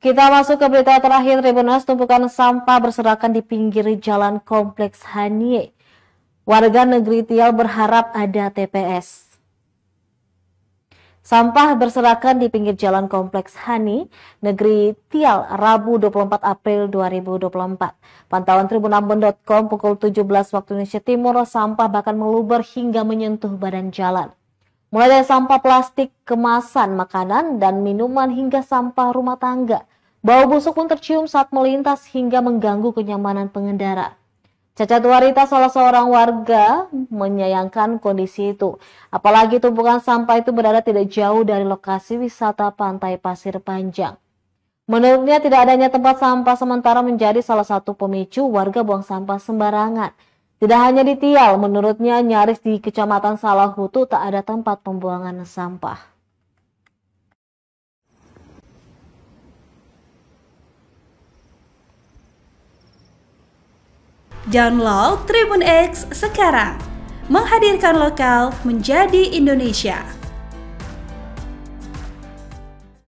Kita masuk ke berita terakhir. Tribunnews, tumpukan sampah berserakan di pinggir jalan Kompleks Hanie. Warga negeri Tial berharap ada TPS. Sampah berserakan di pinggir jalan Kompleks Hani, negeri Tial, Rabu 24 April 2024. Pantauan tribunambon.com pukul 17 waktu Indonesia Timur, sampah bahkan meluber hingga menyentuh badan jalan. Mulai dari sampah plastik, kemasan, makanan, dan minuman hingga sampah rumah tangga. Bau busuk pun tercium saat melintas hingga mengganggu kenyamanan pengendara. Cacat Warita, salah seorang warga, menyayangkan kondisi itu. Apalagi tumpukan sampah itu berada tidak jauh dari lokasi wisata Pantai Pasir Panjang. Menurutnya tidak adanya tempat sampah sementara menjadi salah satu pemicu warga buang sampah sembarangan. Tidak hanya di Tial, menurutnya nyaris di Kecamatan Salahutu tak ada tempat pembuangan sampah. Download Tribun X sekarang, menghadirkan lokal menjadi Indonesia.